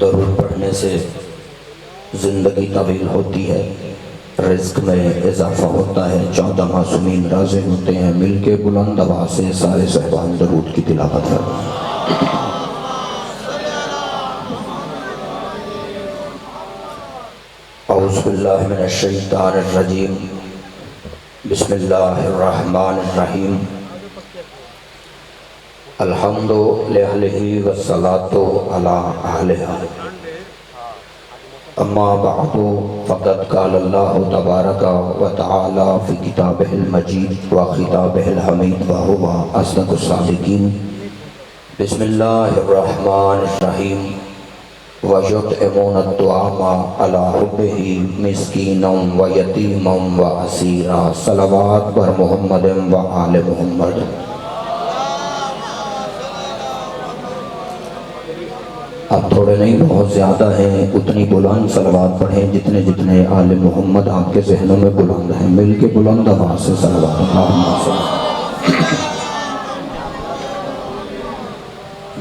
درود پڑھنے سے زندگی طویل ہوتی ہے، رزق میں اضافہ ہوتا ہے، 14 معصومین راضی ہوتے ہیں۔ مل کے بلند آواز سے سارے صحبان درود کی تلاوت کریں۔ اعوذ باللہ من الشیطان الرجیم، بسم اللہ الرحمن الرحیم۔ الحمد للہ والصلاة علی اہلہا، اما بعد فقد قال اللہ تبارک و تعالی فی کتابہ المجید و خطابہ الحمید وہو اصدق الصادقین۔ بسم اللہ الرحمن الرحیم۔ وَيُطْعِمُونَ الطَّعَامَ عَلَىٰ حُبِّهِ مِسْكِينًا وَيَتِيمًا وَأَسِيرًا۔ صلوات بر محمد و آل محمد۔ اب تھوڑے نہیں بہت زیادہ ہیں، اتنی بلند صلوات پڑھیں جتنے جتنے آل محمد آپ کے ذہنوں میں بلند ہیں۔ مل کے بلند آواز سے صلوات اللہ۔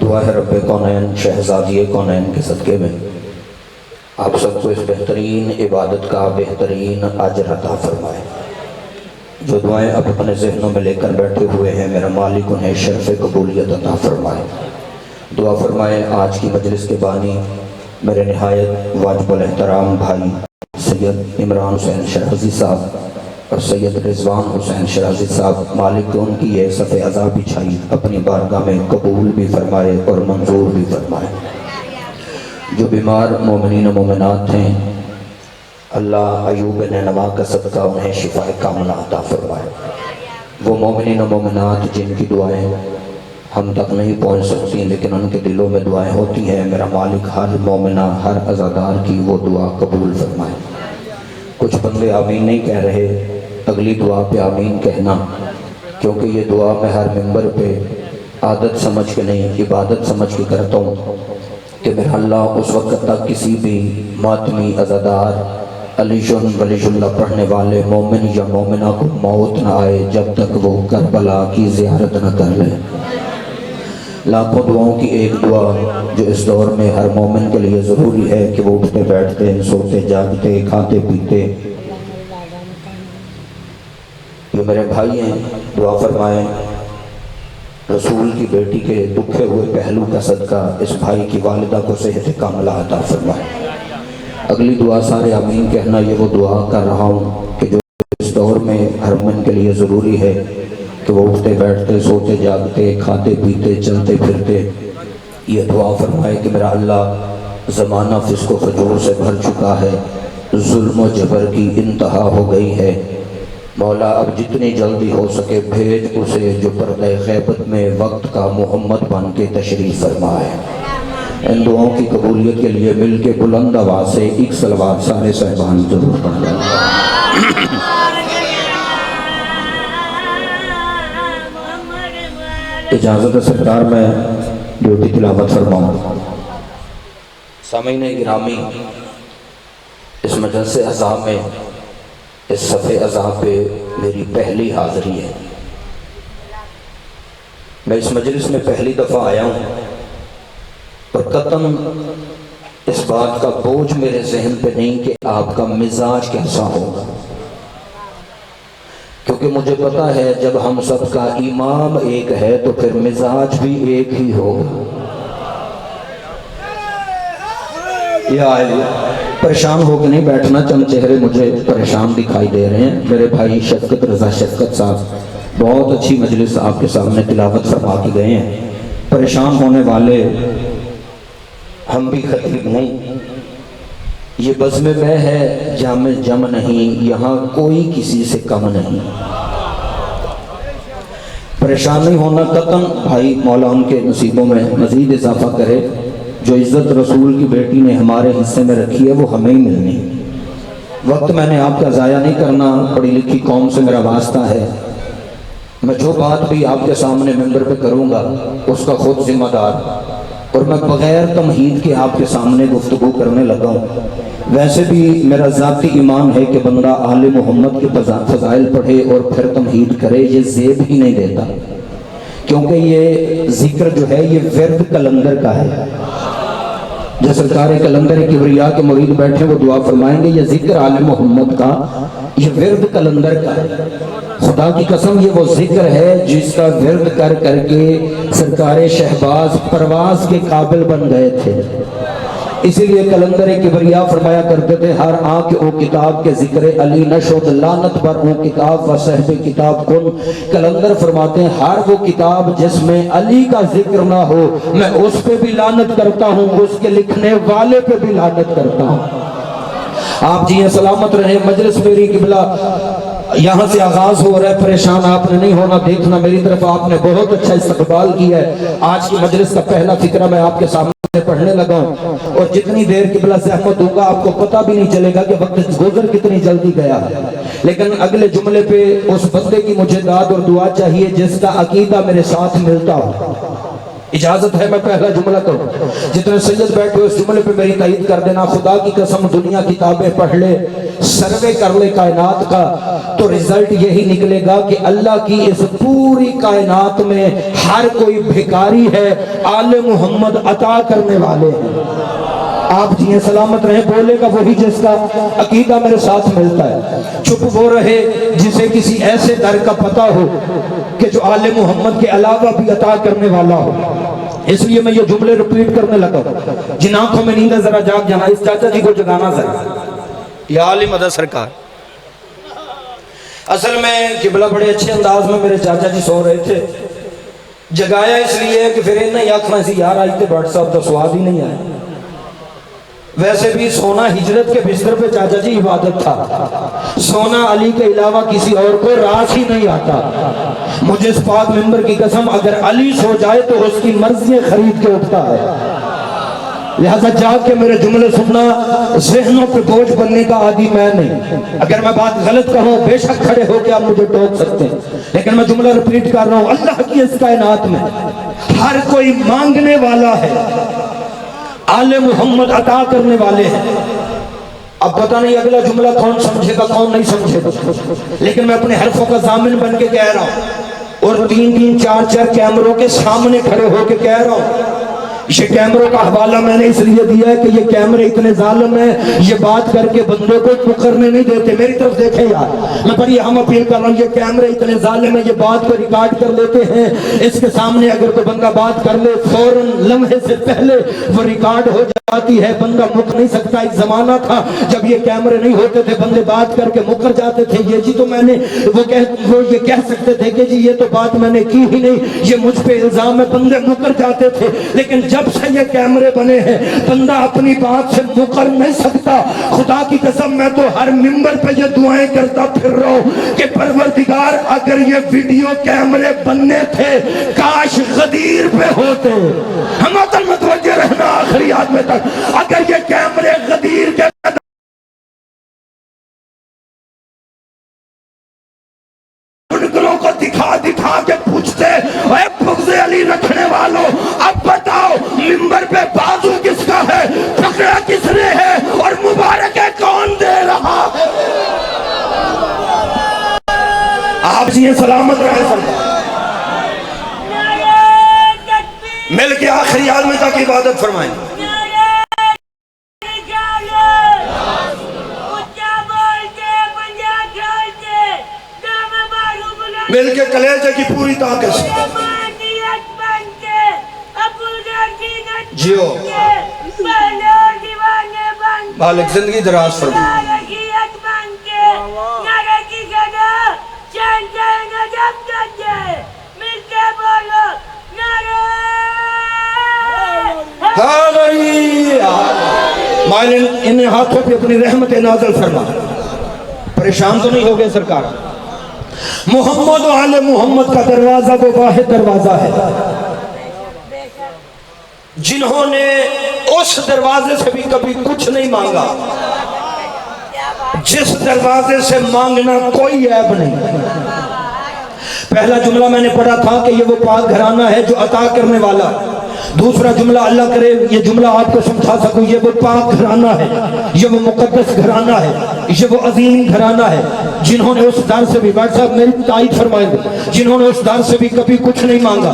دعا ہے رب کونین شہزادی کونین کے صدقے میں آپ سب کو اس بہترین عبادت کا بہترین اجر عطا فرمائے۔ جو دعائیں اب اپنے ذہنوں میں لے کر بیٹھے ہوئے ہیں، میرا مالک انہیں شرف قبولیت عطا فرمائے۔ دعا فرمائے آج کی مجلس کے بانی میرے نہایت واجب الاحترام بھائی سید عمران حسین شرازی صاحب اور سید رضوان حسین شرازی صاحب، مالک ان کی یہ صف عزا بچھائی اپنی بارگاہ میں قبول بھی فرمائے اور منظور بھی فرمائے۔ جو بیمار مومنین و مومنات ہیں، اللہ ایوب نینوا کا صدقہ انہیں شفا کاملہ عطا فرمائے۔ وہ مومنین و مومنات جن کی دعائیں ہم تک نہیں پہنچ سکتی لیکن ان کے دلوں میں دعائیں ہوتی ہیں، میرا مالک ہر مومنہ ہر عزادار کی وہ دعا قبول فرمائے۔ کچھ بندے آمین نہیں کہہ رہے، اگلی دعا پہ آمین کہنا، کیونکہ یہ دعا میں ہر ممبر پہ عادت سمجھ کے نہیں عبادت سمجھ کے کرتا ہوں کہ میرا اللہ اس وقت تک کسی بھی ماتمی عزادار علی ولی اللہ پڑھنے والے مومن یا مومنہ کو موت نہ آئے جب تک وہ کربلا کی زیارت نہ کر لے۔ لاکھوں دعاؤں کی ایک دعا جو اس دور میں ہر مومن کے لیے ضروری ہے کہ وہ اٹھتے بیٹھتے سوتے جاگتے کھاتے پیتے، یہ میرے بھائی ہیں، دعا فرمائیں رسول کی بیٹی کے دکھے ہوئے پہلو کا صدقہ اس بھائی کی والدہ کو صحت کاملہ عطا فرمائے۔ اگلی دعا سارے آمین کہنا، یہ وہ دعا کر رہا ہوں کہ جو اس دور میں ہر مومن کے لیے ضروری ہے کہ وہ اٹھتے بیٹھتے سوتے جاگتے کھاتے پیتے چلتے پھرتے یہ دعا فرمائے کہ میرا اللہ زمانہ فسق و فجور سے بھر چکا ہے، ظلم و جبر کی انتہا ہو گئی ہے، مولا اب جتنی جلدی ہو سکے بھیج اسے جو پردہ غیبت میں وقت کا محمد بن کے تشریف فرمائے۔ ان دعاؤں کی قبولیت کے لیے مل کے بلند آواز سے ایک صلوات سارے صاحبان ضرور پڑھ لیں۔ اجازت سرکار میں ڈیوٹی تلاوت فرماؤں۔ سامعین گرامی، اس مجلس عزا میں اس صف عزا پہ میری پہلی حاضری ہے۔ میں اس مجلس میں پہلی دفعہ آیا ہوں اور قطعاً اس بات کا بوجھ میرے ذہن پہ نہیں کہ آپ کا مزاج کیسا ہوگا، کیونکہ مجھے پتا ہے جب ہم سب کا امام ایک ہے تو پھر مزاج بھی ایک ہی ہوگا۔ پریشان ہو کے نہیں بیٹھنا، چند چہرے مجھے پریشان دکھائی دے رہے ہیں۔ میرے بھائی شفقت رضا شفقت صاحب بہت اچھی مجلس آپ کے سامنے تلاوت فرما کے گئے ہیں۔ پریشان ہونے والے ہم بھی خطیب نہیں، یہ بزم میں ہے جام جم نہیں، یہاں کوئی کسی سے کم نہیں۔ پریشان نہیں ہونا قطعاً، بھائی مولا ان کے نصیبوں میں مزید اضافہ کرے۔ جو عزت رسول کی بیٹی نے ہمارے حصے میں رکھی ہے وہ ہمیں ہی ملنی۔ وقت میں نے آپ کا ضائع نہیں کرنا، پڑھی لکھی قوم سے میرا واسطہ ہے، میں جو بات بھی آپ کے سامنے ممبر پہ کروں گا اس کا خود ذمہ دار، اور میں بغیر تمہید کے آپ کے سامنے گفتگو کرنے لگا ہوں۔ ویسے بھی میرا ذاتی ایمان ہے کہ بندہ آل محمد کے فضائل پڑھے اور پھر تمہید کرے، یہ زیب ہی نہیں دیتا، کیونکہ یہ ذکر جو ہے یہ ورد کلندر کا ہے۔ جو سرکار کلندر کبریا کے مرید بیٹھے وہ دعا فرمائیں گے یہ ذکر آل محمد کا، یہ ورد کلندر کا، خدا کی قسم یہ وہ ذکر ہے جس کا ورد کر کر کے سرکار شہباز پرواز کے قابل بن گئے تھے۔ اسی لیے کلندر کبریا فرمایا کرتے تھے ہر آنکھ او کتاب کے ذکر علی نشد لعنت بر او کتاب و صحب کتاب کن۔ کلندر فرماتے ہیں ہر وہ کتاب جس میں علی کا ذکر نہ ہو میں اس پہ بھی لعنت کرتا ہوں، اس کے لکھنے والے پہ بھی لعنت کرتا ہوں۔ آپ جی سلامت رہیں، مجلس میری قبلہ یہاں سے آغاز ہو رہا ہے، پریشان آپ نے نہیں ہونا، دیکھنا میری طرف آپ نے بہت اچھا استقبال کیا ہے۔ آج کی مجلس کا پہلا فقرہ میں آپ کے سامنے پڑھنے لگا ہوں، اور جتنی دیر قبلہ زحمت ہوگا آپ کو پتہ بھی نہیں چلے گا کہ وقت گزر کتنی جلدی گیا ہے۔ لیکن اگلے جملے پہ اس بندے کی مجھے داد اور دعا چاہیے جس کا عقیدہ میرے ساتھ ملتا ہو۔ اجازت ہے میں پہلا جملہ کروں؟ جتنے سید بیٹھے ہو اس جملے پہ میری تائید کر دینا۔ خدا کی قسم دنیا کتابیں پڑھ لے، سروے کر لے کائنات کا، تو رزلٹ یہی نکلے گا کہ اللہ کی اس پوری کائنات میں ہر کوئی بھکاری ہے، آل محمد عطا کرنے والے ہیں۔ آپ جی سلامت رہیں، بولے گا وہی جس کا عقیدہ میرے ساتھ ملتا ہے، چپ وہ رہے جسے کسی ایسے در کا پتہ ہو کہ جو آل محمد کے علاوہ بھی عطا کرنے والا ہو۔ اس لیے میں یہ جملے ریپیٹ کرنے لگا، جن آنکھوں میں نیند ہے ذرا جاگ جانا، اس چاچا جی کو جگانا ذرا، یا عالی مدد سرکار۔ اصل میں قبلہ بڑے اچھے انداز میں میرے چاچا جی سو رہے تھے، جگایا اس لیے کہ پھر انہیں آنکھنا سی یار آج تے بٹ صاحب تو سواد ہی نہیں آئے۔ ویسے بھی سونا ہجرت کے بستر پہ چاچا جی عبادت تھا، سونا علی کے علاوہ کسی اور کو راس ہی نہیں آتا۔ مجھے اس پاک ممبر کی قسم اگر علی سو جائے تو اس کی مرضی خرید کے اٹھتا ہے، لہذا جاگ کے میرے جملے سننا، ذہنوں پہ بوجھ بننے کا عادی میں نہیں۔ اگر میں بات غلط کہوں بے شک کھڑے ہو کے آپ مجھے ٹوک سکتے ہیں، لیکن میں جملہ ریپیٹ کر رہا ہوں، اللہ کی اس کائنات میں ہر کوئی مانگنے والا ہے، آل محمد عطا کرنے والے ہیں۔ اب پتہ نہیں اگلا جملہ کون سمجھے گا کون نہیں سمجھے گا، لیکن میں اپنے حرفوں کا ضامن بن کے کہہ رہا ہوں، اور 3 4 کیمروں کے سامنے کھڑے ہو کے کہہ رہا ہوں۔ یہ کیمروں کا حوالہ میں نے اس لیے دیا ہے کہ یہ کیمرے اتنے ظالم ہیں، یہ بات کر کے بندوں کو پکڑنے نہیں دیتے۔ میری طرف دیکھیں یار، میں بڑی اہم اپیل کر رہا ہوں، یہ کیمرے اتنے ظالم ہیں، یہ بات کو ریکارڈ کر لیتے ہیں۔ اس کے سامنے اگر کوئی بندہ بات کر لے فوراً لمحے سے پہلے وہ ریکارڈ ہو جاتی ہے، بندہ مک نہیں سکتا۔ ایک زمانہ تھا جب یہ کیمرے نہیں ہوتے تھے، بندے بات کر کے مکر جاتے تھے، یہ جی تو میں نے وہ یہ کہہ سکتے تھے کہ جی یہ تو بات میں نے کی ہی نہیں، یہ مجھ پہ الزام ہے، بندے مکر جاتے تھے۔ لیکن جب سے یہ کیمرے بنے ہیں بندہ اپنی بات سے مکر نہیں سکتا۔ خدا کی قسم میں تو ہر ممبر پہ یہ دعائیں کرتا پھر رہا ہوں کہ پروردگار اگر یہ ویڈیو کیمرے بننے تھے کاش غدیر پہ ہوتے۔ ہم عطل متوجہ رہنا آخری آدمی تک، اگر یہ کیمرے غدیر کے گلوں کو دکھا کے پوچھتے اے بغض علی رکھنے والوں اب بتاؤ ممبر پہ بازو کس کا ہے، پکڑا کس نے ہے، اور مبارکہ کون دے رہا ہے؟ آپ جی سلامت رہے سرکار، مل کے آخری عالم تک عبادت فرمائیں۔ مل کے کلیجے کی پوری طاقت سے جیو مالک زندگی دراز فرمائے۔ مائل انہیں ہاتھوں پہ اپنی رحمت نازل فرما، پریشان تو نہیں ہو گئے سرکار؟ محمد و آل محمد کا دروازہ وہ واحد دروازہ ہے جنہوں نے اس دروازے سے بھی کبھی کچھ نہیں مانگا، جس دروازے سے مانگنا کوئی عیب نہیں۔ پہلا جملہ میں نے پڑھا تھا کہ یہ وہ پاک گھرانہ ہے جو عطا کرنے والا ہے۔ دوسرا جملہ اللہ کرے یہ جملہ آپ کو سمجھا سکوں، یہ وہ پاک گھرانہ ہے، یہ وہ مقدس گھرانہ ہے، یہ وہ عظیم گھرانہ ہے جنہوں نے اس در سے بھی، بھائی صاحب میری تائید فرمائیں گے، جنہوں نے اس در سے بھی کبھی کچھ نہیں مانگا،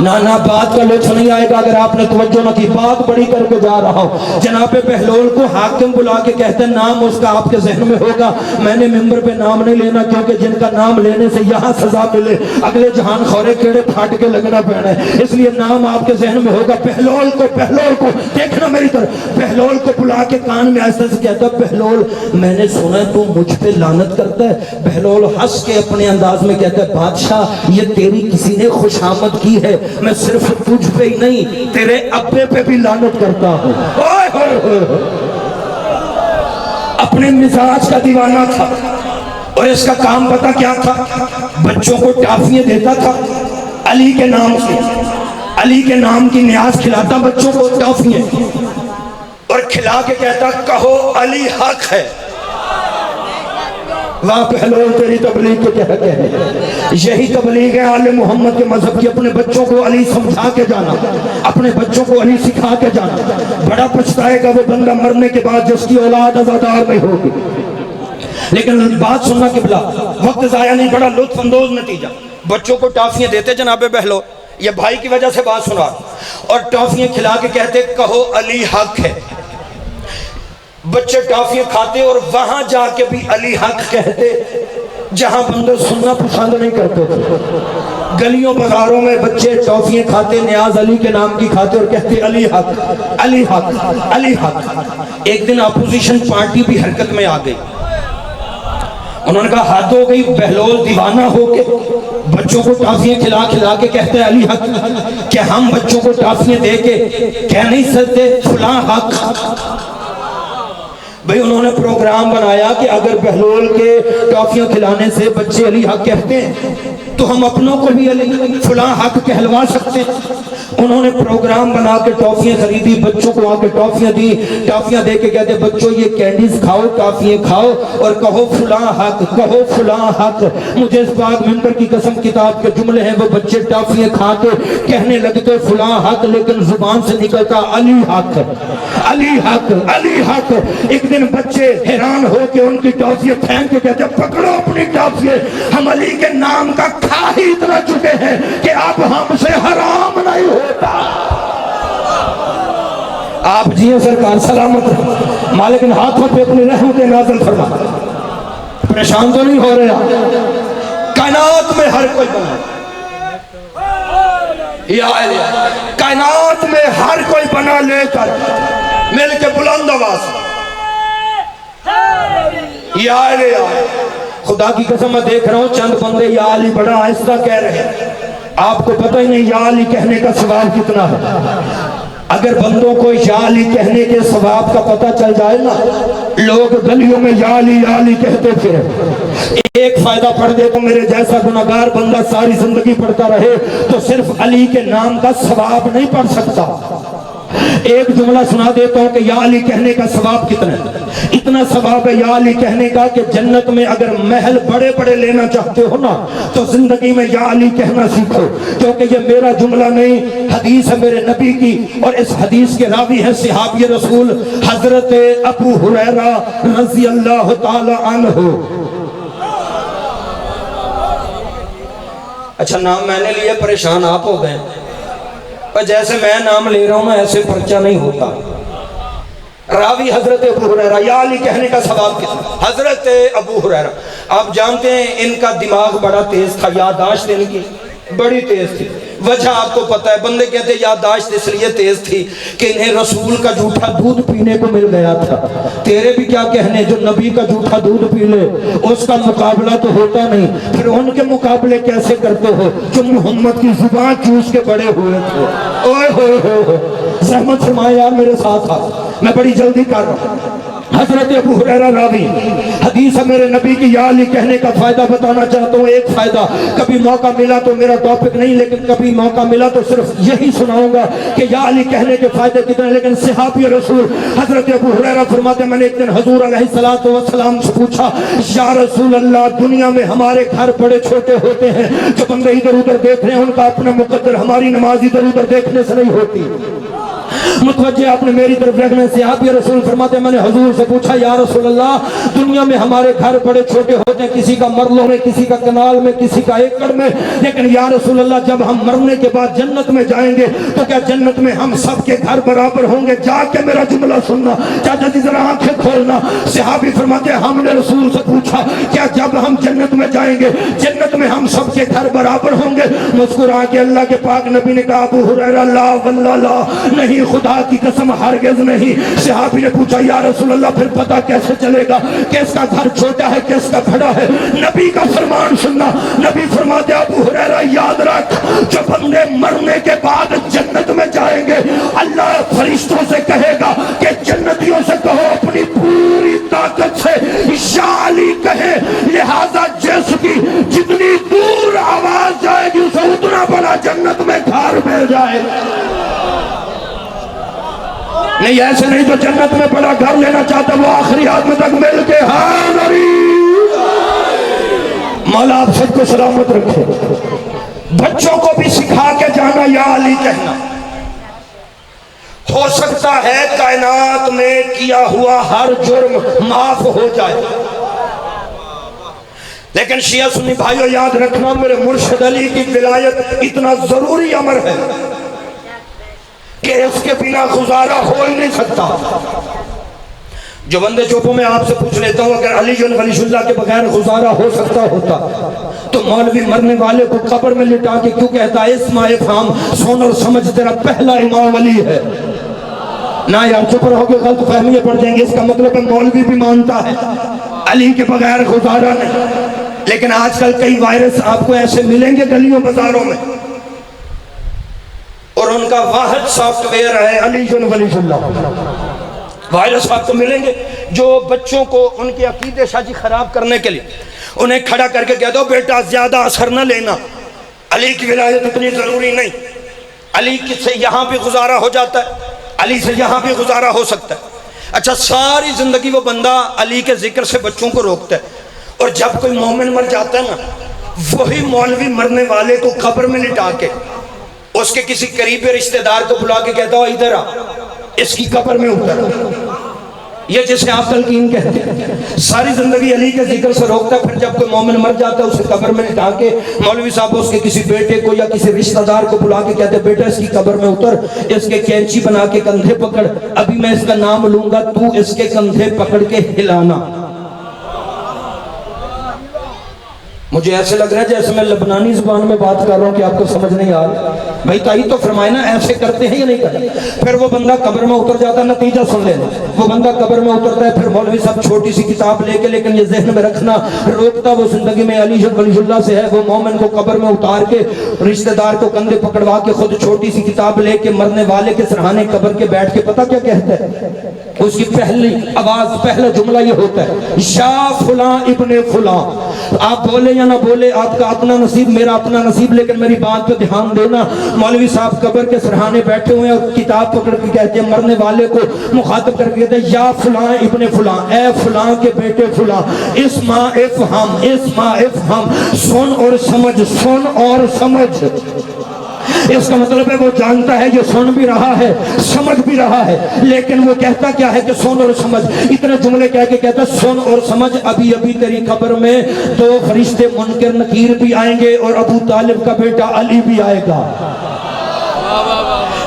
نہ بات کا لطف نہیں آئے گا اگر آپ نے توجہ نہ کی. بات بڑی کر کے جا رہا ہوں. جناب بہلول کو حاکم بلا کے کہتے ہیں نام اس کا آپ کے ذہن میں ہوگا. میں نے ممبر پہ نام نہیں لینا کیونکہ جن کا نام لینے سے یہاں سزا ملے اگلے جہان خورے کیڑے پھاٹ کے لگنا پڑنا ہے, اس لیے نام آپ کے ذہن میں ہوگا. بہلول کو دیکھنا میری طرف. بہلول کو بلا کے کان میں ایسے سے کہتا بہلول میں نے سنا ہے تو مجھ پہ لعنت کرتا ہے. بہلول ہنس کے اپنے انداز میں کہتا ہے بادشاہ یہ تیری کسی نے خوشامد کی ہے, میں صرف تجھ پہ ہی نہیں تیرے ابے پہ بھی لعنت کرتا ہوں. اپنے مزاج کا دیوانہ تھا اور اس کا کام پتہ کیا تھا, بچوں کو ٹافیاں دیتا تھا علی کے نام سے. علی کے نام کی نیاز کھلاتا بچوں کو ٹافیاں اور کھلا کے کہتا کہو علی حق ہے. واہ بہلول تیری تبلیغ کو کہتے ہیں. یہی تبلیغ ہے آل محمد کے مذہب کی. اپنے بچوں کو علی سمجھا کے جانا, اپنے بچوں کو علی سکھا کے جانا. بڑا پچھتائے گا وہ بندہ مرنے کے بعد جس کی اولاد عزادار نہیں ہوگی. لیکن بات سننا قبلہ, وقت ضائع نہیں, بڑا لطف اندوز نتیجہ. بچوں کو ٹافیاں دیتے جناب بہلول, یہ بھائی کی وجہ سے بات سنا, اور ٹافیاں کھلا کے کہتے کہو علی حق ہے. بچے ٹافیاں کھاتے اور وہاں جا کے بھی علی حق کہتے جہاں بندے سننا پسند نہیں کرتے تھے. گلیوں بازاروں میں بچے ٹافیاں کھاتے, نیاز علی کے نام کی کھاتے اور کہتے علی حق علی حق علی حق. ایک دن اپوزیشن پارٹی بھی حرکت میں آ گئی. انہوں نے کہا حد ہو گئی, بہلول دیوانہ ہو کے بچوں کو ٹافیاں کھلا کے کہتے ہیں علی حق. کہ ہم بچوں کو ٹافیاں دے کے کہہ نہیں سکتے فلاں حق. بھئی انہوں نے پروگرام بنایا کہ اگر بہلول کے ٹافیاں کھلانے سے بچے علی حق کہتے ہیں تو ہم اپنوں کو بھی علی فلاں حق کہلوا سکتے ہیں. انہوں نے پروگرام بنا کے ٹافیاں خریدی, بچوں کو آ کے ٹافیاں دی. ٹافیاں دے کے کہتے بچوں یہ کینڈیز کھاؤ, ٹافیاں کھاؤ اور کہو فلاں حق, کہو فلاں حق. مجھے اس پاک منبر کی قسم کتاب کے جملے ہیں, وہ بچے ٹافیاں کھا کے کہنے لگتے فلاں حق, لیکن زبان سے نکلتا علی حق علی حق علی حق. ایک دن بچے حیران ہو کے ان کی ٹافیاں پھینک کے کہتے پکڑو اپنی ٹافیاں, ہم علی کے نام کا کھا ہی اتنا چکے ہیں کہ اب ہم سے حرام نہیں ہوتا. آپ جیئے سرکار سلامت, مالک ان ہاتھوں پہ اپنی رحمت نازل فرما. پریشان تو نہیں ہو رہے آپ؟ کائنات میں ہر کوئی بنا, کائنات میں ہر کوئی بنا لے کر مل کے بلند آواز یا علی. خدا کی قسم میں دیکھ رہا ہوں چند بندے یا علی بڑا آہستہ کہہ رہے ہیں. آپ کو پتہ ہی نہیں یا علی کہنے کا ثواب کتنا ہے. اگر بندوں کو یا علی کہنے کے ثواب کا پتہ چل جائے نا, لوگ گلیوں میں یا علی کہتے پھر. ایک فائدہ پڑھ دے تو میرے جیسا گناہگار بندہ ساری زندگی پڑھتا رہے تو صرف علی کے نام کا ثواب نہیں پڑھ سکتا. ایک جملہ سنا دیتا ہوں کہ یا علی کہنے کا ثواب کتنا ہے. اتنا ثواب ہے یا علی کہنے کا کہ جنت میں اگر محل بڑے بڑے لینا چاہتے ہو نا تو زندگی میں یا علی کہنا سیکھو, کیونکہ یہ میرا جملہ نہیں, حدیث ہے میرے نبی کی, اور اس حدیث کے راوی ہیں صحابی رسول حضرت ابو ہریرہ رضی اللہ تعالی عنہ. اچھا نام میں نے لیے, پریشان آپ ہو گئے, اور جیسے میں نام لے رہا ہوں نا ایسے پرچہ نہیں ہوتا. راوی حضرت ابو ہریرہ, یا علی کہنے کا ثواب کتنا. حضرت ابو ہریرہ آپ جانتے ہیں ان کا دماغ بڑا تیز تھا, یادداشت ان کی بڑی تیز تھی. وجہ آپ کو پتہ ہے, بندے کہتے ہیں یادداشت اس لیے تیز تھی کہ انہیں رسول کا جھوٹا دودھ پینے کو مل گیا تھا. تیرے بھی کیا کہنے, جو نبی کا جھوٹا دودھ پی لے اس کا مقابلہ تو ہوتا نہیں, پھر ان کے مقابلے کیسے کرتے ہو جو محمد کی زبان چوس کے بڑے ہوئے تھے. اوئے ہوئے ہوئے, زحمت فرمائے یار میرے ساتھ آ, میں بڑی جلدی کر رہا ہوں. حضرت ابو ہریرہ راوی, حدیث ہے میرے نبی کی یا علی کہنے کا فائدہ بتانا چاہتا ہوں. ایک فائدہ, کبھی موقع ملا تو میرا ٹاپک نہیں لیکن کبھی موقع ملا تو صرف یہی سناؤں گا کہ یا علی کہنے کے فائدے کتنے. لیکن صحابی رسول حضرت ابو ہریرہ فرماتے ہیں میں نے ایک دن حضور علیہ السلام سے پوچھا یا رسول اللہ, دنیا میں ہمارے گھر بڑے چھوٹے ہوتے ہیں, جو بندے ادھر ادھر دیکھ رہے ہیں ان کا اپنا مقدر, ہماری نماز ادھر ادھر دیکھنے سے نہیں ہوتی. متوجہ آپ نے میری طرف دیکھنے سے آپ یہ رسول فرماتے ہیں میں نے حضور سے پوچھا یا رسول اللہ دنیا میں ہمارے گھر بڑے چھوٹے ہوتے ہیں، کسی کا مرلوں میں، کسی کا کنال میں، کسی کا ایکڑ میں، لیکن یا رسول اللہ جب ہم مرنے کے بعد جنت میں جائیں گے تو کیا جنت میں ہم سب کے گھر برابر ہوں گے؟ جا کے میرا جملہ سننا، چاچا جی ذرا آنکھیں کھولنا۔ صحابی فرماتے ہیں ہم نے رسول سے پوچھا کیا جب ہم جنت میں جائیں گے جنت میں ہم سب کے گھر برابر ہوں گے؟ مسکرا کے اللہ کے پاک نبی نے کہا ابو ہریرہ لا واللہ لا، نہیں خدا کی قسم ہرگز نہیں۔ صحابی نے پوچھا یا رسول اللہ پھر پتہ کیسے چلے گا کس کا گھر چھوٹا ہے کس کا بڑا ہے؟ نبی کا فرمان سننا، نبی فرماتے ابو ہریرہ یاد رکھ جو بندے مرنے کے بعد جنت میں جائیں گے اللہ فرشتوں سے کہے گا کہ جنتیوں سے کہو اپنی پوری طاقت سے یا علی کہے، لہذا جس کی جتنی دور آواز جائے گی اسے اتنا بڑا جنت میں گھر مل جائے گا۔ نہیں ایسے نہیں تو جنت میں بڑا گھر لینا چاہتا وہ آخری آدمی تک مل کے حاضری۔ مولا آپ سب کو سلامت رکھے۔ بچوں کو بھی سکھا کے جانا یا علی کہنا۔ ہو سکتا ہے کائنات میں کیا ہوا ہر جرم معاف ہو جائے، لیکن شیعہ سنی بھائیو یاد رکھنا میرے مرشد علی کی ولایت اتنا ضروری امر ہے کہ اس کے بنا گزارا ہو ہی نہیں سکتا۔ جو بندے چوپوں میں آپ سے پوچھ لیتا ہوں اگر علی ولی اللہ کے بغیر گزارا ہو سکتا ہوتا تو مولوی مرنے والے کو قبر میں لٹا کے کیوں کہتا ہے اسمع افہام، سن اور سمجھ تیرا پہلا امام علی ہے؟ نہ یار چپ رہو گے غلط فہمیے پڑ جائیں گے، اس کا مطلب ہے مولوی بھی مانتا ہے علی کے بغیر گزارا نہیں۔ لیکن آج کل کئی وائرس آپ کو ایسے ملیں گے گلیوں بازاروں میں اور ان کا واحد سافٹ ویئر ہے علی ولی اللہ۔ وائرس آپ کو ملیں گے جو بچوں کو ان کے عقیدے شاجی خراب کرنے کے لیے انہیں کھڑا کر کے کہہ دو بیٹا زیادہ اثر نہ لینا، علی کی ولایت اتنی ضروری نہیں، علی سے یہاں بھی گزارا ہو جاتا ہے، علی سے یہاں بھی گزارا ہو سکتا ہے۔ اچھا ساری زندگی وہ بندہ علی کے ذکر سے بچوں کو روکتا ہے اور جب کوئی مومن مر جاتا ہے نا وہی مولوی مرنے والے کو قبر میں لٹا کے اس کے کسی قریبی رشتہ دار کو بلا کے کہتا ہو ادھر آ اس کی قبر میں اتر، یہ جسے آپ تلقین کہتے ہیں۔ ساری زندگی علی کے ذکر سے روکتا ہے، پھر جب کوئی مومن مر جاتا ہے اسے قبر میں لٹا کے مولوی صاحب اس کے کسی بیٹے کو یا کسی رشتہ دار کو بلا کے کہتے ہیں بیٹا اس کی قبر میں اتر، اس کے کینچی بنا کے کندھے پکڑ، ابھی میں اس کا نام لوں گا تو اس کے کندھے پکڑ کے ہلانا۔ مجھے ایسے لگ رہا ہے جیسے میں لبنانی زبان میں بات کر رہا ہوں کہ آپ کو سمجھ نہیں آ رہا۔ بھائی تائی تو فرمائے نا ایسے کرتے ہیں یا نہیں کرتے؟ پھر وہ بندہ قبر میں اتر جاتا ہے، نتیجہ سن لینا، وہ بندہ قبر میں اترتا ہے پھر مولوی صاحب چھوٹی سی کتاب لے کے، لیکن یہ ذہن میں رکھنا روکتا وہ زندگی میں علی ولی اللہ سے ہے، وہ مومن کو قبر میں اتار کے رشتہ دار کو کندھے پکڑوا کے خود چھوٹی سی کتاب لے کے مرنے والے کے سرہانے قبر کے بیٹھ کے پتہ کیا کہتا ہے؟ اس کی پہلی آواز پہلا جملہ یہ ہوتا ہے یا فلاں ابن فلاں۔ آپ بولے یا نہ بولے آپ کا اپنا نصیب میرا اپنا نصیب، لیکن میری بات پہ دھیان دینا۔ مولوی صاحب قبر کے سرہانے بیٹھے ہوئے اور کتاب پکڑ کے کہتے ہیں مرنے والے کو مخاطب کر کے کہتے ہیں یا فلاں ابن فلاں، اے فلاں کے بیٹے فلاں، اسمع افہم، اسمع افہم، سن اور سمجھ، سن اور سمجھ۔ اس کا مطلب ہے وہ جانتا ہے یہ سن بھی رہا ہے سمجھ بھی رہا ہے، لیکن وہ کہتا کیا ہے کہ سن اور سمجھ۔ اتنے جملے کہہ کے کہتا سن اور سمجھ، ابھی ابھی تیری قبر میں دو فرشتے منکر نکیر بھی آئیں گے اور ابو طالب کا بیٹا علی بھی آئے گا۔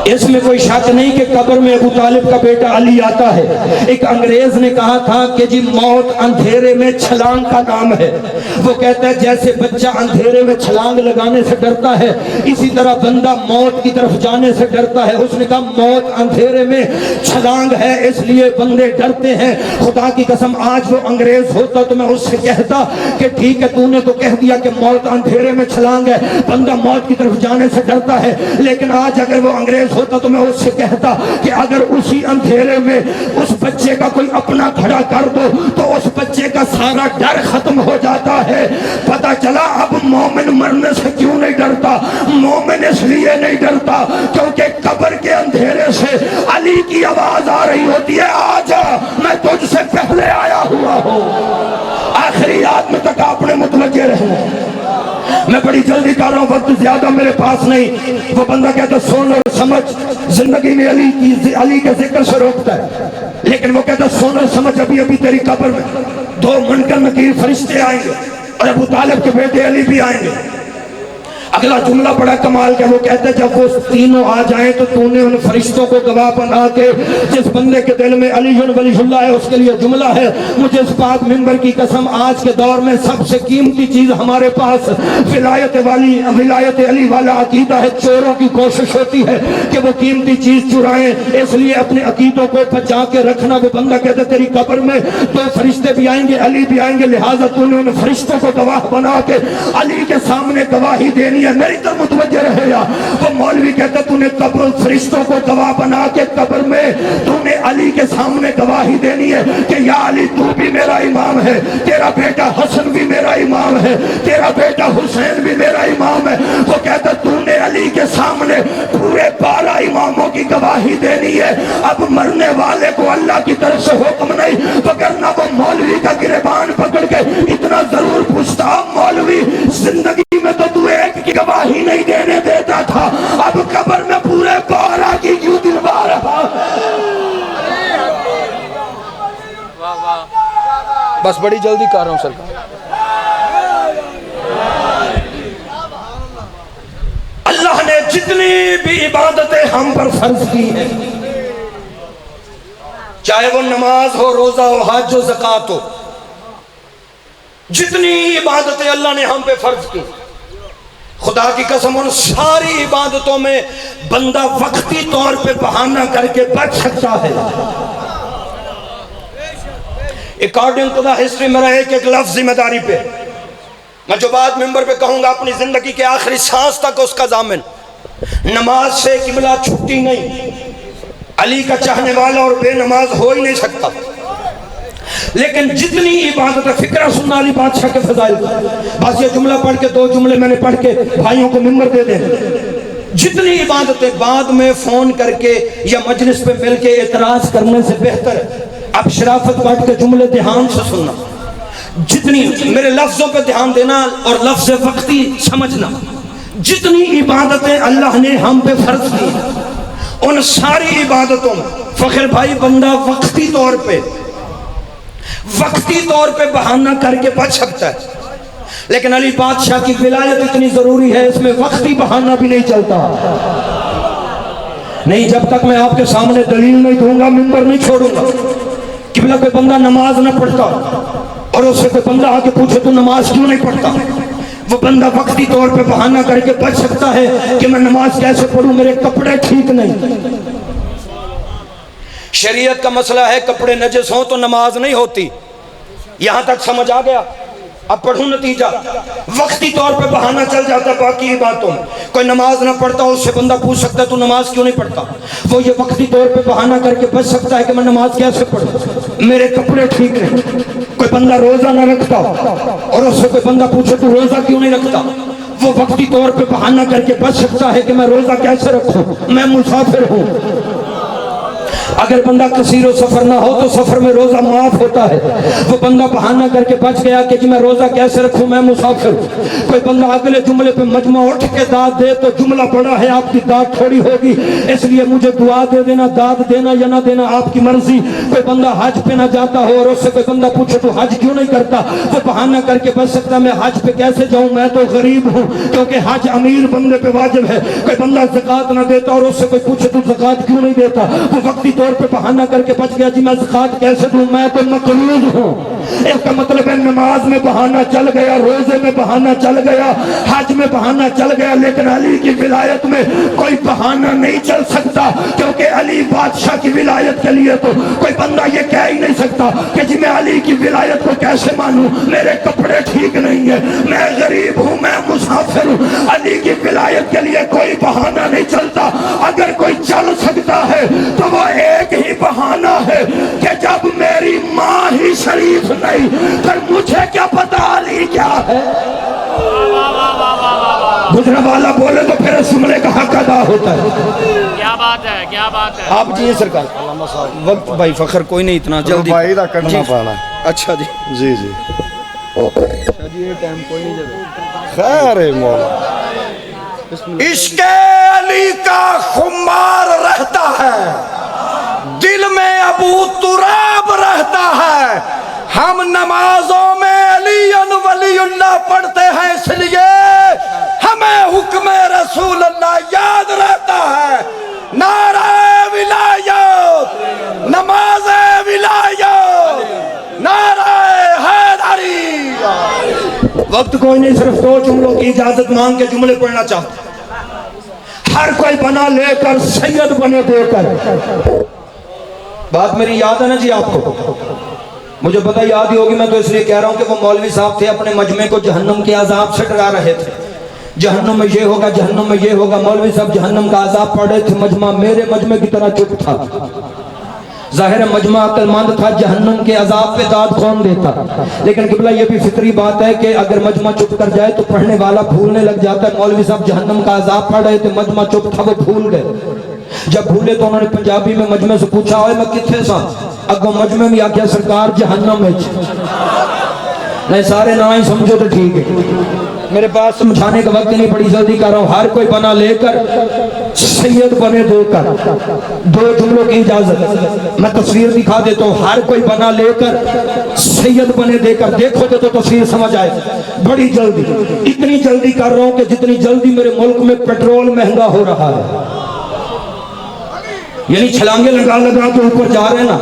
اس میں کوئی شک نہیں کہ قبر میں ابو طالب کا بیٹا علی آتا ہے۔ ایک انگریز نے کہا تھا کہ جی موت اندھیرے میں چھلانگ کا نام ہے۔ وہ کہتا ہے جیسے بچہ اندھیرے میں چھلانگ لگانے سے ڈرتا ہے اسی طرح بندہ موت کی طرف جانے سے ڈرتا ہے۔ اس نے کہا موت اندھیرے میں چھلانگ ہے اس لیے بندے ڈرتے ہیں۔ خدا کی قسم آج وہ انگریز ہوتا تو میں اس سے کہتا کہ ٹھیک ہے تو نے تو کہہ دیا کہ موت اندھیرے میں چھلانگ ہے، بندہ موت کی طرف جانے سے ڈرتا ہے، لیکن آج اگر وہ انگریز ہوتا تو میں اس سے کہتا کہ اگر اسی اندھیرے میں اس بچے کا کوئی اپنا کھڑا کر دو تو اس بچے کا سارا ڈر ختم ہو جاتا ہے۔ پتہ چلا اب مومن مرنے سے کیوں نہیں ڈرتا؟ مومن اس لیے نہیں ڈرتا کیونکہ قبر کے اندھیرے سے علی کی آواز آ رہی ہوتی ہے آجا میں تجھ سے پہلے آیا ہوا ہوں۔ آخری آدمی تک آپ نے متوجہ رہنا۔ میں بڑی جلدی کر رہا ہوں، وقت زیادہ میرے پاس نہیں. وہ بندہ کہتا سن اور سمجھ، زندگی میں علی کے ذکر سے روکتا ہے، لیکن وہ کہتا سن اور سمجھ، ابھی ابھی تیری قبر میں 2 منکر نکیر فرشتے آئیں گے اور ابو طالب کے بیٹے علی بھی آئیں گے. اگلا جملہ بڑا کمال کا، وہ کہتے جب وہ تینوں آ جائیں تو تو نے ان فرشتوں کو گواہ بنا کے، جس بندے کے دل میں علی ولی اللہ ہے اس کے لیے جملہ ہے، مجھے اس پاک منبر کی قسم آج کے دور میں سب سے قیمتی چیز ہمارے پاس ولایت علی والا عقیدہ ہے. چوروں کی کوشش ہوتی ہے کہ وہ قیمتی چیز چرائیں، اس لیے اپنے عقیدوں کو بچا کے رکھنا. وہ بندہ کہتا تیری قبر میں 2 فرشتے بھی آئیں گے، علی بھی آئیں گے، لہٰذا تو نے ان فرشتوں کو گواہ بنا کے علی کے سامنے گواہی دینی ہے. میری طرف متوجہ رہے گا. وہ مولوی کہتا تو نے قبر فرشتوں کو گواہ بنا کے قبر میں تو نے علی کے سامنے گواہی دینی ہے کہ یا علی تو بھی میرا امام ہے، تیرا بیٹا حسن بھی میرا امام ہے، تیرا بیٹا حسین بھی میرا امام ہے. وہ کہتا تو نے علی کے سامنے پورے 12 اماموں کی گواہی دینی ہے. اب مرنے والے کو اللہ کی طرف سے حکم نہیں، وگرنہ وہ مولوی کا گریبان پکڑ کے اتنا ضرور پوچھتا مولوی زندگی میں تو ایک کی گواہی نہیں دینے دیتا تھا، اب قبر میں پورے 12 کی کیوں دلوا رہا ہے؟ بس بڑی جلدی کر رہا ہوں سرکار. اللہ نے جتنی بھی عبادتیں ہم پر فرض کی ہیں، چاہے وہ نماز ہو، روزہ ہو، حج ہو، زکوٰۃ ہو، جتنی عبادتیں اللہ نے ہم پہ فرض کی، خدا کی قسم ان ساری عبادتوں میں بندہ وقتی طور پہ بہانہ کر کے بچ سکتا ہے. اکارڈنگ ٹو دا ہسٹری میرا ایک لفظ ذمہ داری پہ، میں جو بات ممبر پہ کہوں گا اپنی زندگی کے آخری سانس تک اس کا ضامن. نماز سے قبلہ چھٹی نہیں، علی کا چاہنے والا اور بے نماز ہو ہی نہیں سکتا. لیکن جتنی عبادت، فکرہ سننا علی بادشاہ کے فضائل کا، بس یہ جملہ پڑھ کے 2 جملے میں نے پڑھ کے بھائیوں کو ممبر دے دیں. جتنی عبادتیں بعد میں فون کر کے یا مجلس پہ مل کے اعتراض کرنے سے بہتر ہے اب شرافت بات کے جملے دھیان سے سننا. جتنی میرے لفظوں پہ دھیان دینا اور لفظ وقتی سمجھنا، جتنی عبادتیں اللہ نے ہم پہ فرض کی ان ساری عبادتوں میں فخر بھائی بندہ وقتی طور پہ بہانہ کر کے بچ سکتا ہے. لیکن علی بادشاہ کی ولایت اتنی ضروری ہے، اس میں وقتی بہانہ بھی نہیں چلتا. نہیں، جب تک میں آپ کے سامنے دلیل نہیں دوں گا منبر نہیں چھوڑوں گا. قبلہ کوئی بندہ نماز نہ پڑھتا اور اس سے کوئی بندہ آ کے پوچھے تو نماز کیوں نہیں پڑھتا، وہ بندہ وقتی طور پہ بہانہ کر کے بچ سکتا ہے کہ میں نماز کیسے پڑھوں، میرے کپڑے ٹھیک نہیں. شریعت کا مسئلہ ہے کپڑے نجس ہوں تو نماز نہیں ہوتی. یہاں تک سمجھ آ گیا؟ اب پڑھوں نتیجہ. وقتی طور پہ بہانہ چل جاتا باقی باتوں میں. کوئی نماز نہ پڑھتا اس سے بندہ پوچھ سکتا ہے تو نماز کیوں نہیں پڑھتا، وہ یہ وقتی طور پہ بہانہ کر کے بچ سکتا ہے کہ میں نماز کیسے پڑھوں، میرے کپڑے ٹھیک نہیں. کوئی بندہ روزہ نہ رکھتا اور اس سے کوئی بندہ پوچھے تو روزہ کیوں نہیں رکھتا، وہ وقتی طور پہ بہانہ کر کے بچ سکتا ہے کہ میں روزہ کیسے رکھوں، میں مسافر ہوں. اگر بندہ کثیر و سفر نہ ہو تو سفر میں روزہ معاف ہوتا ہے. وہ بندہ بہانہ کر کے بچ گیا کہ جی میں روزہ کیسے رکھوں، میں مسافر ہوں. کوئی بندہ اگلے جملے پہ مجمع اٹھ کے داد دے تو جملہ پڑا ہے آپ کی داد تھوڑی ہوگی، اس لیے مجھے دعا دے دینا، داد دینا یا نہ دینا آپ کی مرضی. کوئی بندہ حج پہ نہ جاتا ہو اور اس سے کوئی بندہ پوچھے تو حج کیوں نہیں کرتا، وہ بہانہ کر کے بچ سکتا میں حج پہ کیسے جاؤں، میں تو غریب ہوں، کیونکہ حج امیر بندے پہ واجب ہے. کوئی بندہ زکوٰۃ نہ دیتا اور اس سے کوئی پوچھے تو زکوٰۃ کیوں نہیں دیتا، وہ وقتی طور پہ بہانہ کر کے بچ گیا جی میں زکوٰۃ کیسے دوں، میں تو مقروض ہوں. اس کا مطلب ہے نماز میں بہانہ چل گیا، روزے میں بہانہ چل گیا، حج میں بہانہ چل گیا، لیکن علی کی ولایت میں کوئی بہانہ نہیں چل سکتا، کیونکہ علی بادشاہ کی ولایت کے لیے تو کوئی بندہ یہ کہہ ہی نہیں سکتا کہ جی میں علی کی ولایت کو کیسے مانوں، میرے کپڑے ٹھیک نہیں ہیں، میں غریب ہوں، میں مسافر ہوں. علی کی ولایت کے لیے کوئی بہانہ نہیں چلتا. اگر کوئی چل سکتا ہے تو وہ ایک ہی بہانہ ہے کہ جب میری ماں ہی شریف نہیں پھر مجھے کیا پتا علی کیا ہے. گجرا والا بولے تو پھر اس جملے کا حق ادا ہوتا ہے. کیا بات ہے، کیا بات ہے. آپ جی سرکار وقت بھائی فخر کوئی نہیں اتنا جلدی بھائی دا کرنا پڑا. اچھا جی جی جی اچھا جی یہ ٹائم کوئی نہیں جب خیر ہے مولا. عشق علی کا خمار رہتا ہے، دل میں ابو تراب رہتا ہے. ہم نمازوں میں علی ولی اللہ پڑھتے ہیں، اس لیے ہمیں حکم رسول اللہ یاد رہتا ہے. نعرہ ولایت، نماز ولایت، نعرہ حیدری. وقت کوئی نہیں، صرف دو جملوں کی اجازت مانگ کے جملے پڑھنا چاہتا. ہر کوئی بنا لے کر سید بنے دے کر. بات میری یاد ہے نا جی آپ کو؟ مجھے پتہ یاد ہی ہوگی، میں تو اس لیے کہہ رہا ہوں کہ وہ مولوی صاحب تھے، اپنے مجمع کو جہنم کے عذاب سے ڈرا رہے تھے. جہنم میں یہ ہوگا، جہنم میں یہ ہوگا. مولوی صاحب جہنم کا عذاب پڑھ رہے تھے، مجمع میرے مجمع کی طرح چپ تھا. ظاہر مجمع عقل مند تھا، جہنم کے عذاب پہ داد کون دیتا. لیکن قبلہ یہ بھی فطری بات ہے کہ اگر مجمع چپ کر جائے تو پڑھنے والا بھولنے لگ جاتا ہے. مولوی صاحب جہنم کا عذاب پڑھ رہے تھے، مجمع چپ تھا، وہ بھول گئے. جب بھولے تو انہوں نے پنجابی میں مجمع سے پوچھا، اوے میں کتھے سا؟ اگو مجمع میں آکھیا سرکار جہنم میں. نہیں سارے نہ ہی سمجھو تو ٹھیک ہے، میرے پاس سمجھانے کا وقت نہیں، بڑی جلدی کر رہا ہوں. ہر کوئی بنا لے کر سید بنے دے کر. دو جملوں کی اجازت، میں تصویر دکھا دیتا ہوں. ہر کوئی بنا لے کر سید بنے دے کر. دیکھو تو تصویر سمجھ آئے. بڑی جلدی، اتنی جلدی کر رہا ہوں کہ جتنی جلدی میرے ملک میں پیٹرول مہنگا ہو رہا ہے، یعنی چھلانگے لگا لگا کے اوپر جا رہے ہیں نا،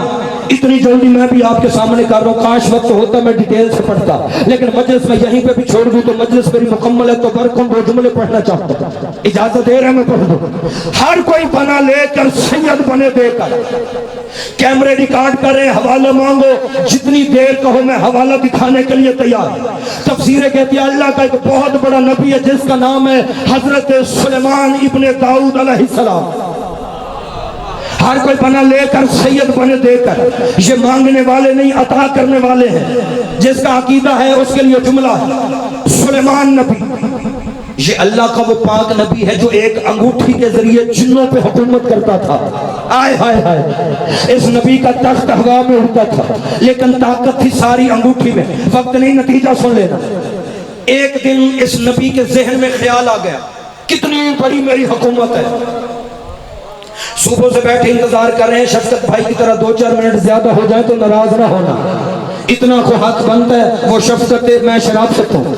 اتنی جلدی میں بھی آپ کے سامنے کر رہا ہوں. کاش وقت ہوتا میں ڈیٹیل سے پڑھتا، لیکن مجلس میں یہیں پہ بھی چھوڑ دوں تو مجلس میری مکمل ہے. تو برکم دو جملے پڑھنا چاہتا ہوں، اجازت دے رہے ہیں میں پڑھ دوں. ہر کوئی بنا لے کر سید بنے دے کر. کیمرے ریکارڈ کریں، حوالہ مانگو، جتنی دیر کہو میں حوالہ دکھانے کے لیے تیار. تفسیر کہتی ہے اللہ کا ایک بہت بڑا نبی ہے جس کا نام ہے حضرت سلیمان ابن داؤد علیہ السلام. ہر کوئی بنا لے کر سید بنے دے کر. یہ مانگنے والے نہیں، عطا کرنے والے ہیں. جس کا عقیدہ ہے اس کے لیے جملہ ہے. سلیمان نبی یہ اللہ کا وہ پاک نبی ہے جو ایک انگوٹھی کے ذریعے جنوں پہ حکومت کرتا تھا. آئے ہائے ہائے، اس نبی کا تخت ہوا میں اڑتا تھا، لیکن طاقت تھی ساری انگوٹھی میں. وقت نہیں، نتیجہ سن لینا. ایک دن اس نبی کے ذہن میں خیال آ گیا، کتنی بڑی میری حکومت ہے. صبح سے بیٹھے انتظار کر رہے ہیں، شفقت بھائی کی طرح 2-4 منٹ زیادہ ہو جائے تو ناراض نہ ہونا. اتنا کو حق بنتا ہے، وہ شفقت میں شراب سکتا ہوں،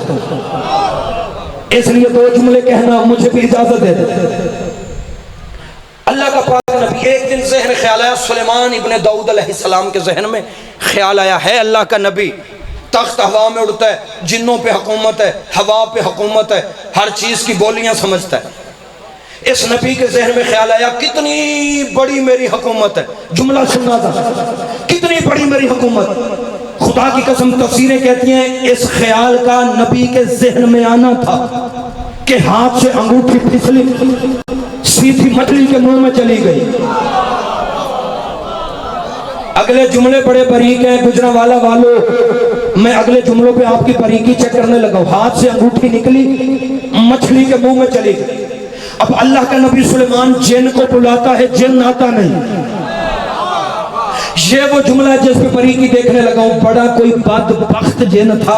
اس لیے 2 جملے کہنا مجھے بھی اجازت دے. اللہ کا پاک نبی. ایک دن ذہن خیال آیا، سلیمان ابن داؤد علیہ السلام کے ذہن میں خیال آیا ہے اللہ کا نبی، تخت ہوا میں اڑتا ہے، جنوں پہ حکومت ہے، ہوا پہ حکومت ہے، ہر چیز کی بولیاں سمجھتا ہے. اس نبی کے ذہن میں خیال آیا کتنی بڑی میری حکومت ہے. جملہ سننا تھا، کتنی بڑی میری حکومت. خدا کی قسم تفسیریں کہتی ہیں اس خیال کا نبی کے ذہن میں آنا تھا کہ ہاتھ سے انگوٹھی پھسلی، سیدھی مچھلی کے منہ میں چلی گئی. اگلے جملے بڑے باریک ہیں گجرانوالہ والوں، میں اگلے جملوں پہ آپ کی باریکی چیک کرنے لگا. ہاتھ سے انگوٹھی نکلی، مچھلی کے منہ میں چلی گئی. اب اللہ کا نبی سلیمان جن کو بلاتا ہے، جن آتا نہیں. یہ وہ جملہ ہے جس پہ باریکی دیکھنے لگا ہوں. بڑا کوئی بدبخت جن تھا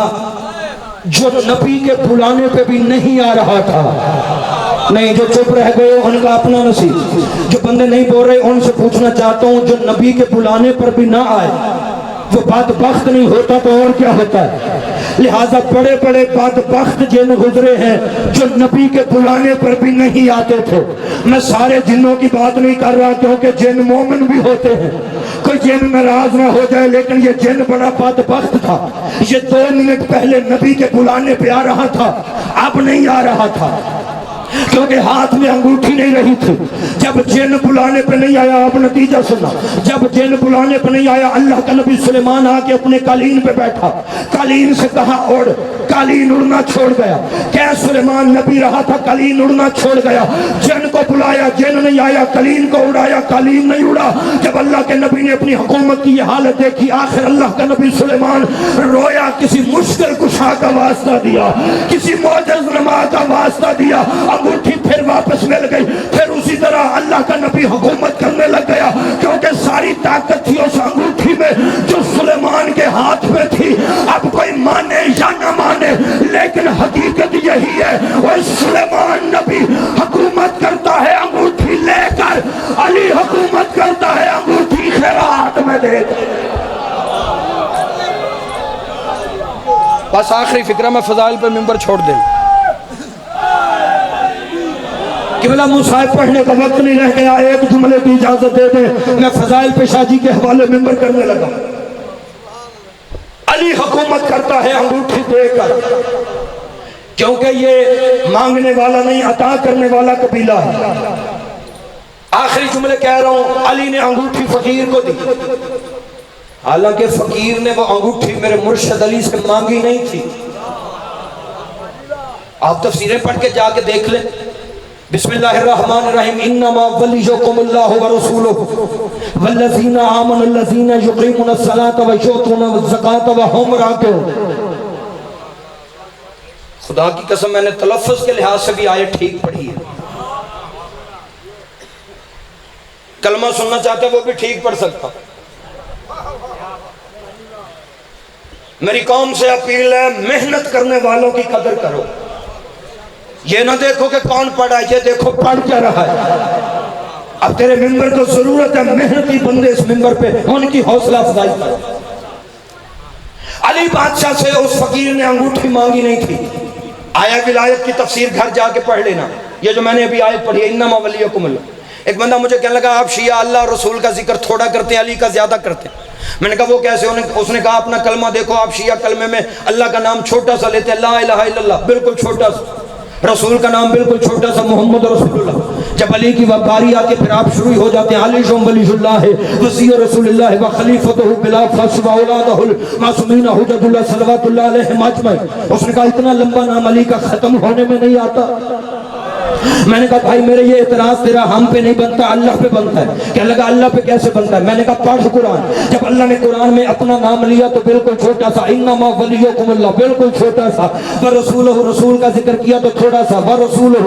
جو نبی کے بلانے پہ بھی نہیں آ رہا تھا. نہیں، جو چپ رہ گئے ان کا اپنا نصیب. جو بندے نہیں بول رہے ان سے پوچھنا چاہتا ہوں، جو نبی کے بلانے پر بھی نہ آئے وہ بدبخت نہیں ہوتا تو اور کیا ہوتا ہے. لہٰذا بڑے بڑے بدبخت جن گزرے ہیں جو نبی کے بلانے پر بھی نہیں آتے تھے. میں سارے جنوں کی بات نہیں کر رہا کیونکہ جن مومن بھی ہوتے ہیں، کوئی جن ناراض نہ ہو جائے، لیکن یہ جن بڑا بدبخت تھا. یہ 2 منٹ پہلے نبی کے بلانے پہ آ رہا تھا، اب نہیں آ رہا تھا کیونکہ ہاتھ میں انگوٹھی نہیں رہی تھی. جب جن بلانے پہ نہیں آیا، آپ نتیجہ سننا، جب جن بلانے پہ نہیں آیا، اللہ کا نبی سلیمان آ کے اپنے قالین پہ بیٹھا. قالین سے کہا اڑ، قالین اڑنا چھوڑ گیا. کیا سلیمان نبی رہا تھا، قالین اڑنا چھوڑ گیا. جن کو بلایا، جن نہیں آیا. قالین کو اڑایا، قالین نہیں اڑا. جب اللہ کے نبی نے اپنی حکومت کی یہ حالت دیکھی، آخر اللہ کا نبی سلیمان رویا. کسی مشکل کشا کا واسطہ دیا، کسی معجز نما کا واسطہ دیا. انگوٹھی پھر واپس مل گئی. پھر اسی طرح اللہ کا نبی حکومت کرنے لگ گیا کیونکہ ساری طاقت تھی اس انگوٹھی میں جو سلیمان کے ہاتھ میں تھی. اب کوئی مانے یا نہ مانے، لیکن حقیقت یہی بس آخری فکرہ میں فضائل پہ ممبر چھوڑ دیں قبلہ مصاحب پڑھنے کا وقت نہیں رہ گیا، ایک جملے کی اجازت دے دیں، میں فضائل پیشہ جی کے حوالے ممبر کرنے لگا۔ علی حکومت کرتا ہے انگوٹھی دے کر، کیونکہ یہ مانگنے والا نہیں عطا کرنے والا قبیلہ ہے۔ آخری جملے کہہ رہا ہوں، علی نے انگوٹھی فقیر کو دی، حالانکہ فقیر نے وہ انگوٹھی میرے مرشد علی سے مانگی نہیں تھی۔ آپ تفسیریں پڑھ کے جا کے دیکھ لیں، بسم اللہ الرحمن الرحیم، انما ولیکم اللہ ورسولہ والذین آمنوا الذین یقیمون الصلاۃ ویؤتون الزکاۃ وہم راکعون۔ خدا کی قسم میں نے تلفظ کے لحاظ سے بھی آیت ٹھیک پڑھی ہے، کلمہ سننا چاہتا ہے وہ بھی ٹھیک پڑھ سکتا۔ میری قوم سے اپیل ہے، محنت کرنے والوں کی قدر کرو، یہ نہ دیکھو کہ کون پڑھا ہے، یہ دیکھو پڑھ کیا رہا ہے۔ اب تیرے ممبر کو ضرورت ہے محنتی بندے اس ممبر پہ، ان کی حوصلہ افزائی کرو۔ علی بادشاہ سے اس فقیر نے انگوٹھی مانگی نہیں تھی۔ آیا ولایت کی تفسیر گھر جا کے پڑھ لینا، یہ جو میں نے ابھی آیت پڑھی ہے، انما ولیکم اللہ۔ ایک بندہ مجھے کہنے لگا آپ شیعہ اللہ اور رسول کا ذکر تھوڑا کرتے ہیں، علی کا زیادہ کرتے ہیں۔ میں نے کہا وہ کیسے؟ اس نے کہا اپنا کلمہ دیکھو، آپ شیعہ کلمے میں اللہ کا نام چھوٹا سا لیتے ہیں، لا الہ الا اللہ بالکل چھوٹا سا، رسول کا نام بالکل چھوٹا سا، محمد رسول اللہ۔ جب علی کی باری آتی ہے پھر آپ شروع ہو جاتے ہیں، علی ولی اللہ وصی رسول اللہ وخلیفتہ بلا فصل واولادہ المعصومین حجت اللہ صلوات اللہ علیہم اجمعین۔ اس نے کہا اتنا لمبا نام علی کا ختم ہونے میں نہیں آتا۔ میں نے کہا بھائی میرے یہ اعتراض تیرا ہم پہ نہیں بنتا، اللہ پہ بنتا ہے۔ کہنے لگا اللہ پہ کیسے بنتا ہے؟ میں نے کہا پڑھ قرآن، جب اللہ نے قرآن میں اپنا نام لیا تو بالکل چھوٹا سا، انما ولیکم اللہ بالکل چھوٹا سا، ورسولہ رسول کا ذکر کیا تو تھوڑا سا، ورسولہ۔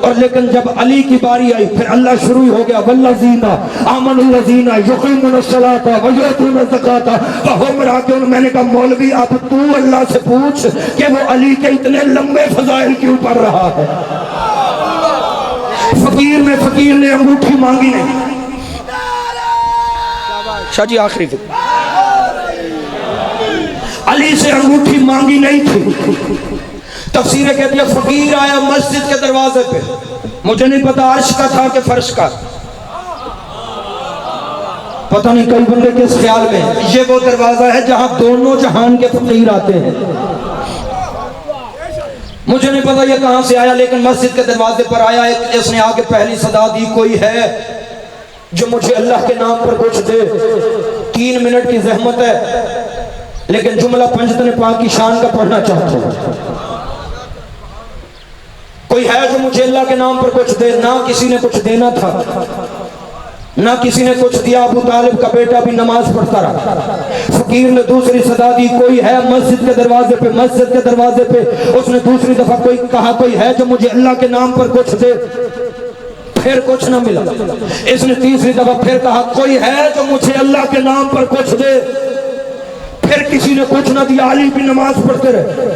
اور لیکن جب علی کی باری آئی پھر اللہ شروع ہو گیا، والذین آمنوا الذین یقیمون الصلاۃ ویؤتون الزکاۃ وہم راکعون۔ میں نے کہا مولوی اب تو اللہ سے پوچھ کہ وہ علی کے اتنے لمبے فضائل کیوں پڑھ رہا ہے۔ فقیر نے انگوٹھی مانگی نہیں۔ شاہ جی آخری فکر، علی سے انگوٹھی مانگی نہیں تھی۔ تفسیریں کہتی ہے فقیر آیا مسجد کے دروازے پہ، مجھے نہیں پتا عرش کا تھا کہ فرش کا، پتہ نہیں کئی بندے کس خیال میں، یہ وہ دروازہ ہے جہاں دونوں جہان کے فقیر آتے ہیں۔ مجھے نہیں پتا یہ کہاں سے آیا، لیکن مسجد کے دروازے پر آیا، اس نے آگے پہلی صدا دی، کوئی ہے جو مجھے اللہ کے نام پر کچھ دے۔ 3 منٹ کی زحمت ہے، لیکن جملہ پنجتن پاک کی شان کا پڑھنا چاہتا ہوں۔ کوئی ہے جو مجھے اللہ کے نام پر کچھ دے؟ نہ کسی نے کچھ دینا تھا، نہ کسی نے کچھ دیا۔ ابو طالب کا بیٹا بھی نماز پڑھتا رہا۔ فقیر نے دوسری صدا دی، کوئی ہے مسجد کے دروازے پہ، مسجد کے دروازے پہ۔ اس نے دوسری دفعہ کہا کوئی ہے جو مجھے اللہ کے نام پر کچھ دے، پھر کچھ نہ ملا۔ اس نے تیسری دفعہ پھر کہا کوئی ہے جو مجھے اللہ کے نام پر کچھ دے، پھر کسی نے کچھ نہ دیا۔ علی بھی نماز پڑھتے رہے۔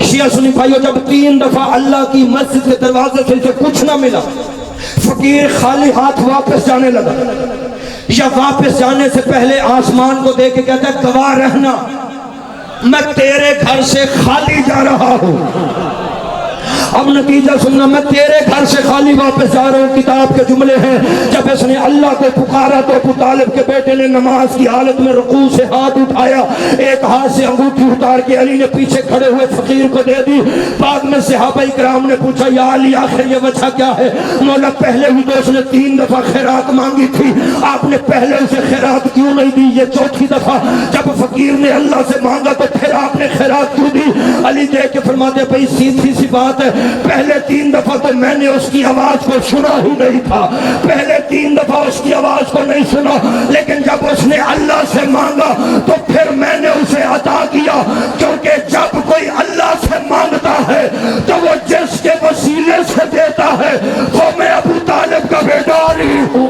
شیعہ سنی بھائیو، جب 3 دفعہ اللہ کی مسجد کے دروازے سے کچھ نہ ملا، فقیر خالی ہاتھ واپس جانے لگا، یا واپس جانے سے پہلے آسمان کو دیکھ کے کہتا ہے گواہ رہنا میں تیرے گھر سے خالی جا رہا ہوں۔ اب نتیجہ سننا، میں تیرے گھر سے خالی واپس جا رہا ہوں۔ کتاب کے جملے ہیں، جب اس نے اللہ کو پکارا تو ابو طالب کے بیٹے نے نماز کی حالت میں رکوع سے ہاتھ اٹھایا، ایک ہاتھ سے انگوٹھی اتار کے علی نے پیچھے کھڑے ہوئے فقیر کو دے دی۔ بعد میں صحابہ کرام نے پوچھا یا علی آخر یہ وجہ کیا ہے؟ مولا پہلے بھی تو اس نے 3 دفعہ خیرات مانگی تھی، آپ نے پہلے اسے خیرات کیوں نہیں دی؟ یہ 4تھی دفعہ جب فقیر نے اللہ سے مانگا تو پھر آپ نے خیرات کیوں دی؟ علی دیکھ کے فرماتے بھائی سیدھی سی بات ہے، پہلے 3 دفعہ تو میں نے اس کی آواز کو سنا ہی نہیں تھا، پہلے 3 دفعہ اس کی آواز کو نہیں سنا، لیکن جب اس نے اللہ سے مانگا تو پھر میں نے اسے عطا کیا، کیونکہ جب کوئی اللہ سے مانگتا ہے تو وہ جس کے وسیلے سے دیتا ہے وہ میں ابو طالب کا بیٹا علی ہوں۔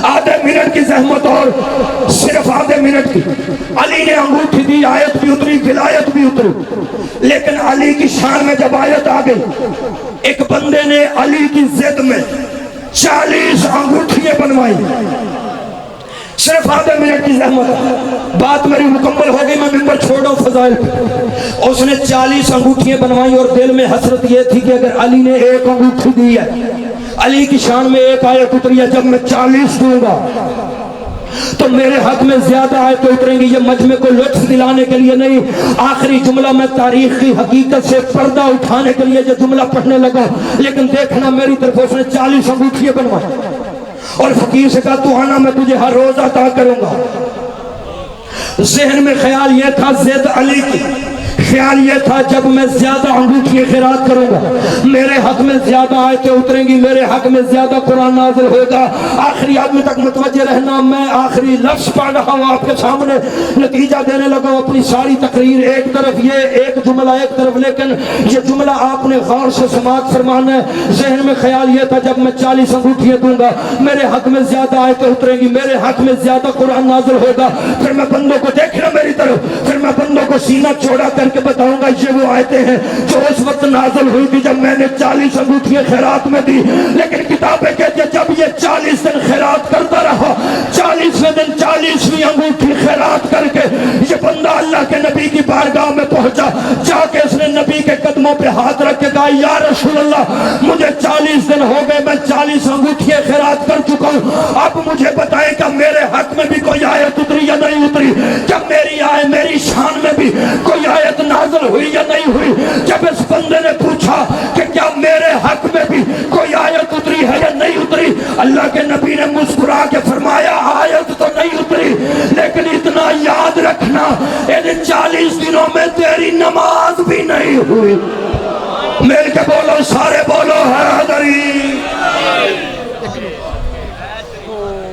آدھے منٹ کی زحمت اور صرف آدھے منٹ کی، علی نے انگوٹھی دی، آیت بھی اتری، ولایت بھی اتری۔ لیکن علی کی شان میں جب آیت آ گئی، ایک بندے نے علی کی ضد میں 40 انگوٹھیاں بنوائی۔ صرف آدھے منٹ کی زحمت، بات میری مکمل ہو گئی، میں ممبر چھوڑا فضائل پہ۔ اس نے 40 انگوٹھیاں بنوائی اور دل میں حسرت یہ تھی کہ اگر علی نے ایک انگوٹھی دی ہے، علی کی شان میں ایک آیت اتری ہے، جب میں 40 دوں گا تو میرے حق میں زیادہ آیتیں اتریں گی۔ یہ مجمع کو لطف دلانے کے لیے نہیں، آخری جملہ میں تاریخ کی حقیقت سے پردہ اٹھانے کے لیے یہ جملہ پڑھنے لگا، لیکن دیکھنا میری طرف اس نے 40 انگوٹھیاں بنوائی اور فقیر سے کہا تو آنا، میں تجھے ہر روز عطا کروں گا۔ ذہن میں خیال یہ تھا زید علی کی، خیال یہ تھا جب میں زیادہ انگوٹھیاں خیرات کروں گا میرے حق میں زیادہ آیتیں اتریں گی، میرے حق میں زیادہ قرآن نازل ہوگا۔ آخری آدمی تک متوجہ رہنا، میں آخری لفظ پڑھ رہا ہوں آپ کے سامنے، نتیجہ دینے لگا اپنی ساری تقریر ایک طرف، یہ ایک جملہ ایک طرف، لیکن یہ جملہ آپ نے غور سے سماعت فرمانا ہے۔ ذہن میں خیال یہ تھا جب میں 40 انگوٹھیاں دوں گا میرے حق میں زیادہ آیتیں اتریں گی، میرے حق میں زیادہ قرآن نازل ہوگا۔ پھر میں بندوں کو دیکھنا میری طرف، پھر میں بندوں کو سینہ چوڑا کر کے بتاؤں گا یہ وہ آیتیں ہیں جو اس وقت نازل ہوئی تھی جب میں نے 40 انگوٹھیاں خیرات میں دی۔ لیکن کتابیں کہتے ہیں جب یہ 40 دن خیرات کرتا رہا، 40ویں دن 40ویں انگوٹھی خیرات کر کے یہ بندہ اللہ کے نبی کی بارگاہ میں پہنچا، جا کے اس نے نبی کے قدموں پہ ہاتھ رکھ کے کہا یا رسول اللہ مجھے 40 دن ہو گئے، میں 40 انگوٹھیاں خیرات کر چکا ہوں، اب مجھے بتائیں کہ میرے حق میں بھی کوئی آیت اتری یا نہیں اتری؟ جب میری شان میں بھی کوئی آیت نازل ہوئی یا نہیں ہوئی؟ جب اس بندے نے پوچھا کہ کیا میرے حق میں بھی کوئی آیت اتری ہے یا نہیں اتری، اللہ کے نبی نے مسکرا کے فرمایا آیت تو نہیں اتری، لیکن اتنا یاد رکھنا ان 40 دنوں میں تیری نماز بھی نہیں ہوئی۔ مل کے بولو، سارے بولو ہے